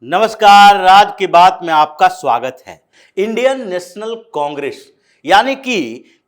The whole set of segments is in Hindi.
नमस्कार। आज की बात में आपका स्वागत है। इंडियन नेशनल कांग्रेस यानी कि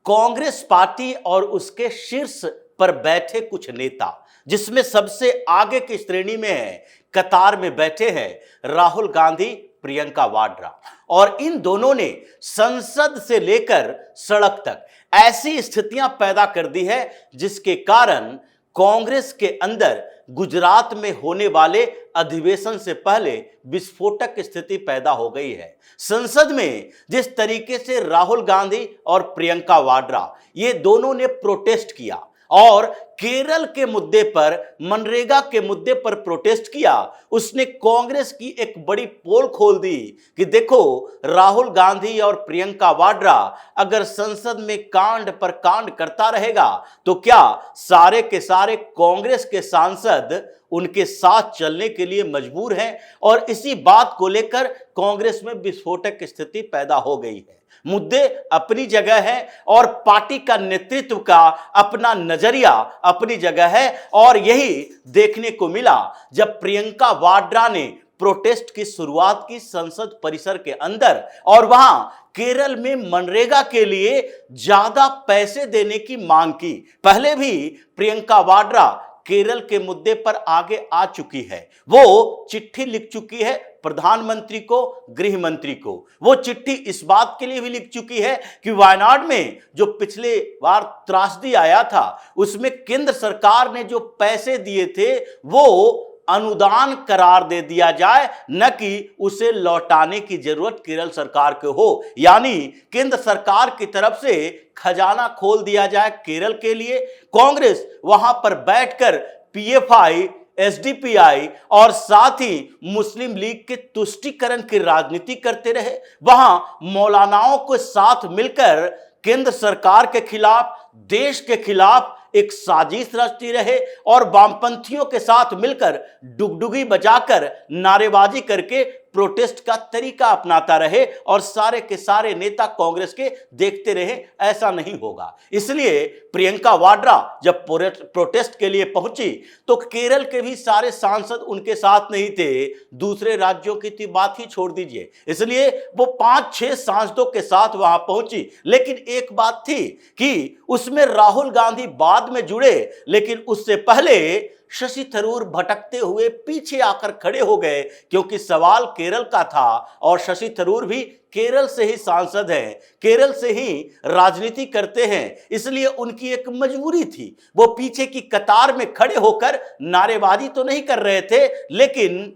कांग्रेस पार्टी और उसके शीर्ष पर बैठे कुछ नेता, जिसमें सबसे आगे की श्रेणी में है, कतार में बैठे हैं राहुल गांधी, प्रियंका वाड्रा। और इन दोनों ने संसद से लेकर सड़क तक ऐसी स्थितियां पैदा कर दी है जिसके कारण कांग्रेस के अंदर गुजरात में होने वाले अधिवेशन से पहले विस्फोटक स्थिति पैदा हो गई है। संसद में जिस तरीके से राहुल गांधी और प्रियंका वाड्रा ये दोनों ने प्रोटेस्ट किया और केरल के मुद्दे पर, मनरेगा के मुद्दे पर प्रोटेस्ट किया, उसने कांग्रेस की एक बड़ी पोल खोल दी कि देखो, राहुल गांधी और प्रियंका वाड्रा अगर संसद में कांड पर कांड करता रहेगा तो क्या सारे के सारे कांग्रेस के सांसद उनके साथ चलने के लिए मजबूर हैं। और इसी बात को लेकर कांग्रेस में विस्फोटक स्थिति पैदा हो गई है। मुद्दे अपनी जगह है और पार्टी का नेतृत्व का अपना नजरिया अपनी जगह है। और यही देखने को मिला जब प्रियंका वाड्रा ने प्रोटेस्ट की शुरुआत की संसद परिसर के अंदर, और वहां केरल में मनरेगा के लिए ज्यादा पैसे देने की मांग की। पहले भी प्रियंका वाड्रा केरल के मुद्दे पर आगे आ चुकी है। वो चिट्ठी लिख चुकी है प्रधानमंत्री को, गृह मंत्री को। वो चिट्ठी इस बात के लिए भी लिख चुकी है कि वायनाड में जो पिछले बार त्रासदी आया था उसमें केंद्र सरकार ने जो पैसे दिए थे वो अनुदान करार दे दिया जाए, न कि उसे लौटाने की जरूरत केरल सरकार को हो। यानी केंद्र सरकार की तरफ से खजाना खोल दिया जाए केरल के लिए। कांग्रेस वहां पर बैठकर पीएफआई, एसडीपीआई और साथ ही मुस्लिम लीग के तुष्टीकरण की राजनीति करते रहे। वहां मौलानाओं के साथ मिलकर केंद्र सरकार के खिलाफ, देश के खिलाफ एक साजिश रचती रहे और वामपंथियों के साथ मिलकर डुगडुगी बजाकर नारेबाजी करके प्रोटेस्ट का तरीका अपनाता रहे। और सारे के सारे नेता कांग्रेस के देखते रहे, ऐसा नहीं होगा। इसलिए प्रियंका वाड्रा जब प्रोटेस्ट के लिए पहुंची तो केरल के भी सारे सांसद उनके साथ नहीं थे, दूसरे राज्यों की तो बात ही छोड़ दीजिए। इसलिए वो 5-6 सांसदों के साथ वहां पहुंची। लेकिन एक बात थी कि उसमें राहुल गांधी बाद में जुड़े, लेकिन उससे पहले शशि थरूर भटकते हुए पीछे आकर खड़े हो गए, क्योंकि सवाल केरल का था और शशि थरूर भी केरल से ही सांसद हैं, केरल से ही राजनीति करते हैं। इसलिए उनकी एक मजबूरी थी, वो पीछे की कतार में खड़े होकर नारेबाजी तो नहीं कर रहे थे, लेकिन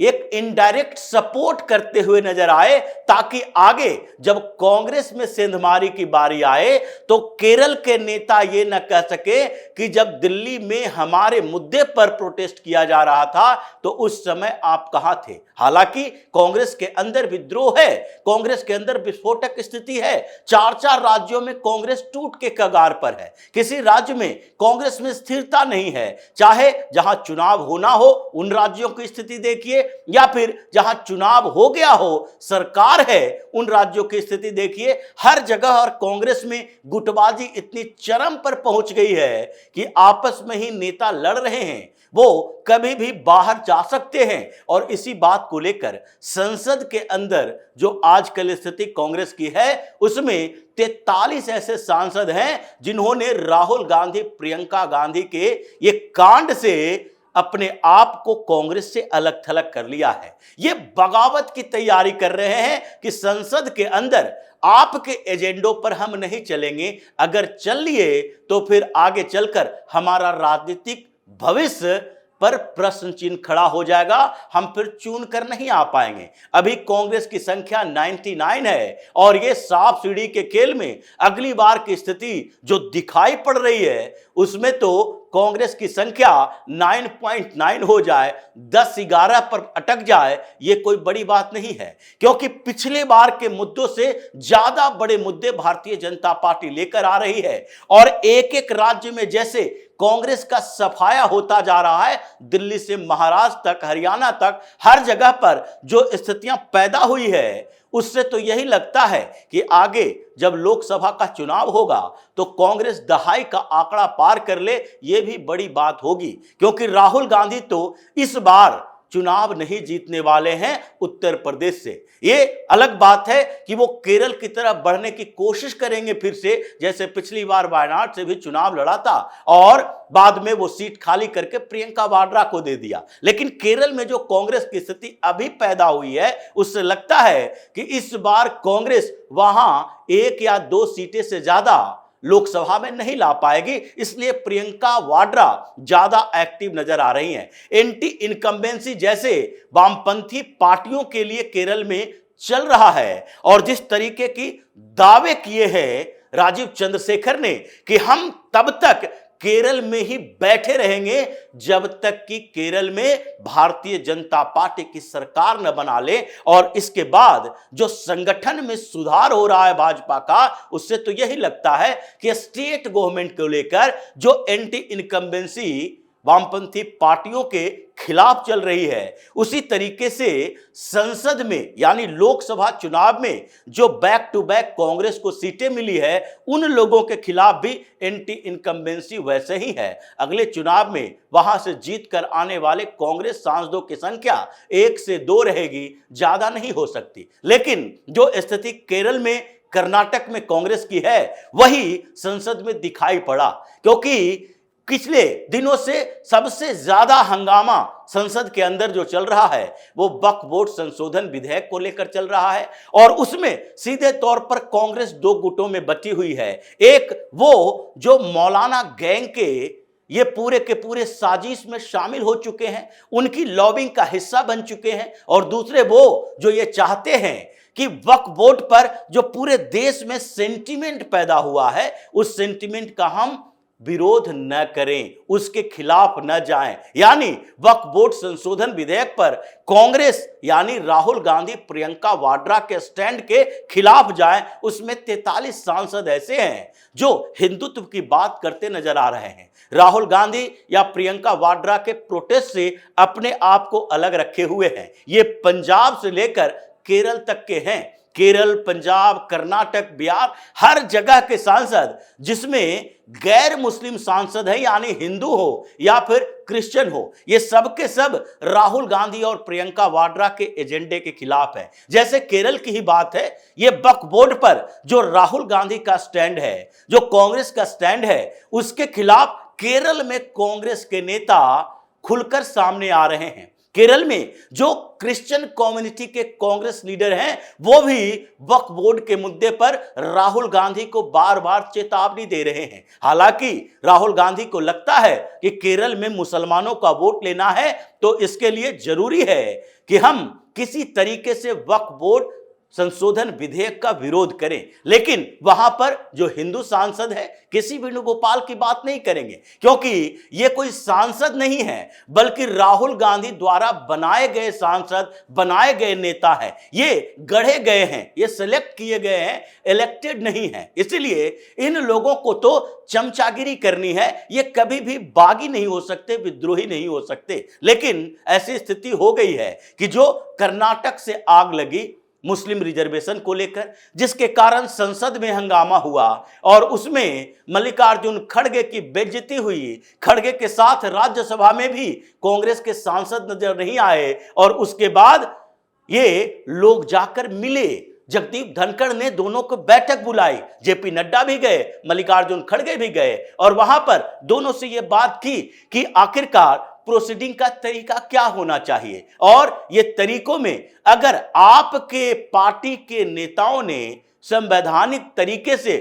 एक इनडायरेक्ट सपोर्ट करते हुए नजर आए, ताकि आगे जब कांग्रेस में सेंधमारी की बारी आए तो केरल के नेता ये न कह सके कि जब दिल्ली में हमारे मुद्दे पर प्रोटेस्ट किया जा रहा था तो उस समय आप कहां थे। हालांकि कांग्रेस के अंदर विद्रोह है, कांग्रेस के अंदर विस्फोटक स्थिति है। 4-4 राज्यों में कांग्रेस टूट के कगार पर है। किसी राज्य में कांग्रेस में स्थिरता नहीं है। चाहे जहां चुनाव होना हो उन राज्यों की स्थिति देखिए, या फिर जहां चुनाव हो गया हो, सरकार है, उन राज्यों की स्थिति देखिए। हर जगह और कांग्रेस में गुटबाजी इतनी चरम पर पहुंच गई है कि आपस में ही नेता लड़ रहे हैं, वो कभी भी बाहर जा सकते हैं। और इसी बात को लेकर संसद के अंदर जो आजकल स्थिति कांग्रेस की है उसमें 43 ऐसे सांसद हैं जिन्होंने राहुल गांधी, प्रियंका गांधी के ये कांड से अपने आप को कांग्रेस से अलग थलग कर लिया है। ये बगावत की तैयारी कर रहे हैं कि संसद के अंदर आपके एजेंडों पर हम नहीं चलेंगे, अगर चल लिए तो फिर आगे चलकर हमारा राजनीतिक भविष्य पर प्रश्न चिन्ह खड़ा हो जाएगा, हम फिर चुन कर नहीं आ पाएंगे। अभी कांग्रेस की संख्या 99 है और ये सांप सीढ़ी के खेल में अगली बार की स्थिति जो दिखाई पड़ रही है उसमें तो कांग्रेस की संख्या 9.9 हो जाए, 10-11 पर अटक जाए, ये कोई बड़ी बात नहीं है। क्योंकि पिछले बार के मुद्दों से ज्यादा बड़े मुद्दे भारतीय जनता पार्टी लेकर आ रही है। और एक एक राज्य में जैसे कांग्रेस का सफाया होता जा रहा है, दिल्ली से महाराष्ट्र तक, हरियाणा तक, हर जगह पर जो स्थितियां पैदा हुई है उससे तो यही लगता है कि आगे जब लोकसभा का चुनाव होगा तो कांग्रेस दहाई का आंकड़ा पार कर ले, यह भी बड़ी बात होगी। क्योंकि राहुल गांधी तो इस बार चुनाव नहीं जीतने वाले हैं उत्तर प्रदेश से। ये अलग बात है कि वो केरल की तरफ बढ़ने की कोशिश करेंगे फिर से, जैसे पिछली बार वायनाड से भी चुनाव लड़ा था और बाद में वो सीट खाली करके प्रियंका वाड्रा को दे दिया। लेकिन केरल में जो कांग्रेस की स्थिति अभी पैदा हुई है, उससे लगता है कि इस बार कांग्रेस वहां 1 या 2 सीटें से ज्यादा लोकसभा में नहीं ला पाएगी, इसलिए प्रियंका वाड्रा ज्यादा एक्टिव नजर आ रही हैं। एंटी इनकम्बेंसी जैसे वामपंथी पार्टियों के लिए केरल में चल रहा है और जिस तरीके की दावे किए हैं राजीव चंद्रशेखर ने कि हम तब तक केरल में ही बैठे रहेंगे जब तक कि केरल में भारतीय जनता पार्टी की सरकार न बना ले, और इसके बाद जो संगठन में सुधार हो रहा है भाजपा का, उससे तो यही लगता है कि स्टेट गवर्नमेंट को लेकर जो एंटी इनकम्बेंसी वामपंथी पार्टियों के खिलाफ चल रही है, उसी तरीके से संसद में यानी लोकसभा चुनाव में जो बैक टू बैक कांग्रेस को सीटें मिली है, उन लोगों के खिलाफ भी एंटी इनकम्बेंसी वैसे ही है। अगले चुनाव में वहां से जीत कर आने वाले कांग्रेस सांसदों की संख्या 1 से 2 रहेगी, ज्यादा नहीं हो सकती। लेकिन जो स्थिति केरल में, कर्नाटक में कांग्रेस की है, वही संसद में दिखाई पड़ा, क्योंकि पिछले दिनों से सबसे ज्यादा हंगामा संसद के अंदर जो चल रहा है वो वक्फ बोर्ड संशोधन विधेयक को लेकर चल रहा है, और उसमें सीधे तौर पर कांग्रेस 2 गुटों में बटी हुई है। एक वो जो मौलाना गैंग के ये पूरे के पूरे साजिश में शामिल हो चुके हैं, उनकी लॉबिंग का हिस्सा बन चुके हैं, और दूसरे वो जो ये चाहते हैं कि वक्फ बोर्ड पर जो पूरे देश में सेंटीमेंट पैदा हुआ है, उस सेंटीमेंट का हम विरोध न करें, उसके खिलाफ न जाएं। यानी वक्फ बोर्ड संशोधन विधेयक पर कांग्रेस यानी राहुल गांधी प्रियंका वाड्रा के स्टैंड के खिलाफ जाएं। उसमें 43 सांसद ऐसे हैं जो हिंदुत्व की बात करते नजर आ रहे हैं, राहुल गांधी या प्रियंका वाड्रा के प्रोटेस्ट से अपने आप को अलग रखे हुए हैं। ये पंजाब से लेकर केरल तक के हैं। केरल, पंजाब, कर्नाटक, बिहार, हर जगह के सांसद जिसमें गैर मुस्लिम सांसद है, यानी हिंदू हो या फिर क्रिश्चियन हो, ये सब के सब राहुल गांधी और प्रियंका वाड्रा के एजेंडे के खिलाफ है। जैसे केरल की ही बात है, ये वक्फ बोर्ड पर जो राहुल गांधी का स्टैंड है, जो कांग्रेस का स्टैंड है, उसके खिलाफ केरल में कांग्रेस के नेता खुलकर सामने आ रहे हैं। केरल में जो क्रिश्चियन कम्युनिटी के कांग्रेस लीडर हैं, वो भी वक्फ बोर्ड के मुद्दे पर राहुल गांधी को बार बार चेतावनी दे रहे हैं। हालांकि राहुल गांधी को लगता है कि केरल में मुसलमानों का वोट लेना है, तो इसके लिए जरूरी है कि हम किसी तरीके से वक्फ बोर्ड संशोधन विधेयक का विरोध करें। लेकिन वहां पर जो हिंदू सांसद है, किसी वेणुगोपाल की बात नहीं करेंगे, क्योंकि ये कोई सांसद नहीं है, बल्कि राहुल गांधी द्वारा बनाए गए सांसद, बनाए गए नेता है। ये गढ़े गए हैं, ये सिलेक्ट किए गए हैं, इलेक्टेड नहीं है। इसलिए इन लोगों को तो चमचागिरी करनी है, ये कभी भी बागी नहीं हो सकते, विद्रोही नहीं हो सकते। लेकिन ऐसी स्थिति हो गई है कि जो कर्नाटक से आग लगी मुस्लिम रिजर्वेशन को लेकर, जिसके कारण संसद में हंगामा हुआ और उसमें मल्लिकार्जुन खड़गे की बेइज्जती हुई। खड़गे के साथ राज्यसभा में भी कांग्रेस के सांसद नजर नहीं आए, और उसके बाद ये लोग जाकर मिले। जगदीप धनखड़ ने दोनों को बैठक बुलाई, जेपी नड्डा भी गए, मल्लिकार्जुन खड़गे भी गए, और वहां पर दोनों से यह बात की कि आखिरकार प्रोसीडिंग का तरीका क्या होना चाहिए, और ये तरीकों में अगर आपके पार्टी के नेताओं ने संवैधानिक तरीके से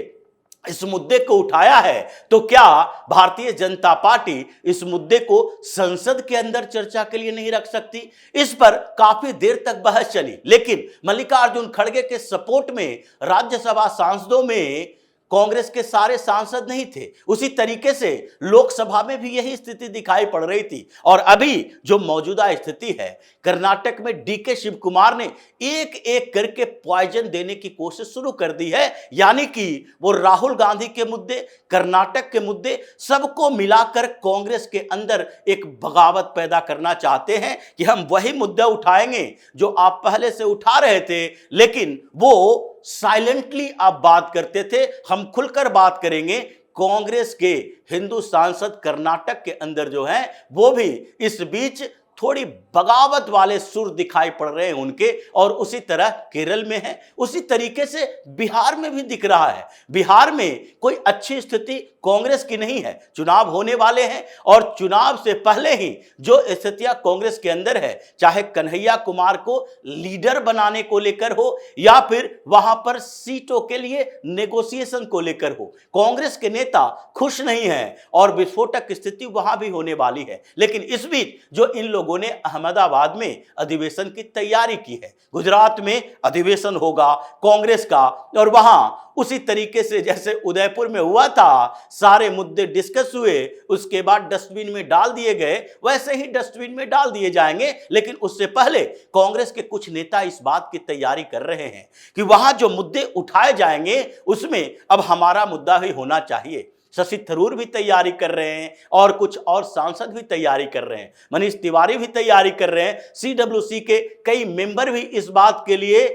इस मुद्दे को उठाया है, तो क्या भारतीय जनता पार्टी इस मुद्दे को संसद के अंदर चर्चा के लिए नहीं रख सकती? इस पर काफी देर तक बहस चली, लेकिन मल्लिकार्जुन खड़गे के सपोर्ट में राज्यसभा सांसदों में कांग्रेस के सारे सांसद नहीं थे। उसी तरीके से लोकसभा में भी यही स्थिति दिखाई पड़ रही थी। और अभी जो मौजूदा स्थिति है, कर्नाटक में डीके शिव कुमार ने एक एक करके पॉइजन देने की कोशिश शुरू कर दी है। यानी कि वो राहुल गांधी के मुद्दे, कर्नाटक के मुद्दे, सबको मिलाकर कांग्रेस के अंदर एक बगावत पैदा करना चाहते हैं कि हम वही मुद्दा उठाएंगे जो आप पहले से उठा रहे थे, लेकिन वो साइलेंटली आप बात करते थे, हम खुलकर बात करेंगे। कांग्रेस के हिंदू सांसद कर्नाटक के अंदर जो हैं, वो भी इस बीच थोड़ी बगावत वाले सुर दिखाई पड़ रहे हैं उनके, और उसी तरह केरल में है, उसी तरीके से बिहार में भी दिख रहा है। बिहार में कोई अच्छी स्थिति कांग्रेस की नहीं है। चुनाव होने वाले हैं और चुनाव से पहले ही जो स्थितियां कांग्रेस के अंदर है, चाहे कन्हैया कुमार को लीडर बनाने को लेकर हो या फिर वहां पर सीटों के लिए नेगोशिएशन को लेकर हो, कांग्रेस के नेता खुश नहीं हैं और विस्फोटक स्थिति वहां भी होने वाली है। लेकिन इस बीच जो इन लोगों ने अहमदाबाद में अधिवेशन की तैयारी की है, गुजरात में अधिवेशन होगा कांग्रेस का, और वहां उसी तरीके से जैसे उदयपुर में हुआ था, सारे मुद्दे डिस्कस हुए, उसके बाद डस्टबिन में डाल दिए गए, वैसे ही डस्टबिन में डाल दिए जाएंगे। लेकिन उससे पहले कांग्रेस के कुछ नेता इस बात की तैयारी कर रहे हैं कि वहां जो मुद्दे उठाए जाएंगे उसमें अब हमारा मुद्दा ही होना चाहिए। शशि थरूर भी तैयारी कर रहे हैं और कुछ और सांसद भी तैयारी कर रहे हैं, मनीष तिवारी भी तैयारी कर रहे हैं, सीडब्ल्यूसी के कई मेंबर भी इस बात के लिए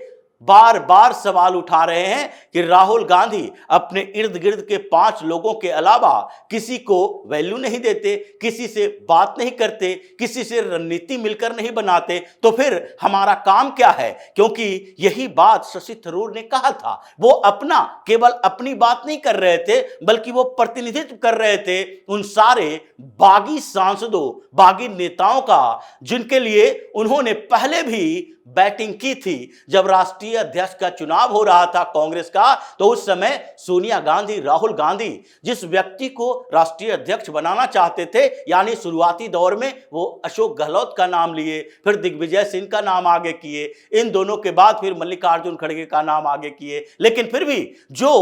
बार बार सवाल उठा रहे हैं कि राहुल गांधी अपने इर्द गिर्द के 5 लोगों के अलावा किसी को वैल्यू नहीं देते, किसी से बात नहीं करते, किसी से रणनीति मिलकर नहीं बनाते, तो फिर हमारा काम क्या है? क्योंकि यही बात शशि थरूर ने कहा था। वो अपना केवल अपनी बात नहीं कर रहे थे, बल्कि वो प्रतिनिधित्व कर रहे थे उन सारे बागी सांसदों, बागी नेताओं का, जिनके लिए उन्होंने पहले भी बैटिंग की थी। जब राष्ट्रीय अध्यक्ष का चुनाव हो रहा था कांग्रेस का, तो उस समय सोनिया गांधी, राहुल गांधी जिस व्यक्ति को राष्ट्रीय अध्यक्ष बनाना चाहते थे, यानी शुरुआती दौर में वो अशोक गहलोत का नाम लिए, फिर दिग्विजय सिंह का नाम आगे किए, इन दोनों के बाद फिर मल्लिकार्जुन खड़गे का नाम आगे किए। लेकिन फिर भी जो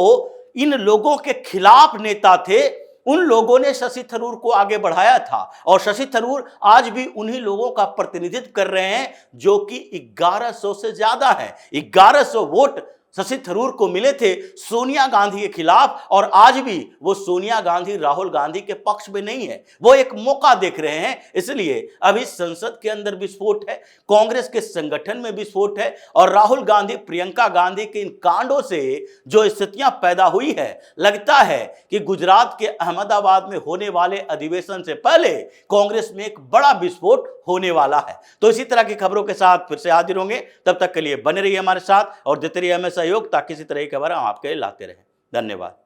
इन लोगों के खिलाफ नेता थे, उन लोगों ने शशि थरूर को आगे बढ़ाया था, और शशि थरूर आज भी उन्हीं लोगों का प्रतिनिधित्व कर रहे हैं जो कि 1100 से ज्यादा है। 1100 वोट शशि थरूर को मिले थे सोनिया गांधी के खिलाफ, और आज भी वो सोनिया गांधी, राहुल गांधी के पक्ष में नहीं है। वो एक मौका देख रहे हैं, इसलिए अभी संसद के अंदर विस्फोट है, कांग्रेस के संगठन में विस्फोट है, और राहुल गांधी, प्रियंका गांधी के इन कांडों से जो स्थितियां पैदा हुई है, लगता है कि गुजरात के अहमदाबाद में होने वाले अधिवेशन से पहले कांग्रेस में एक बड़ा विस्फोट होने वाला है। तो इसी तरह की खबरों के साथ फिर से हाजिर होंगे, तब तक के लिए बने रहिए हमारे साथ और देते रहिए हमें सहयोग, ताकि इसी तरह की खबर हम आपके लिए लाते रहें। धन्यवाद।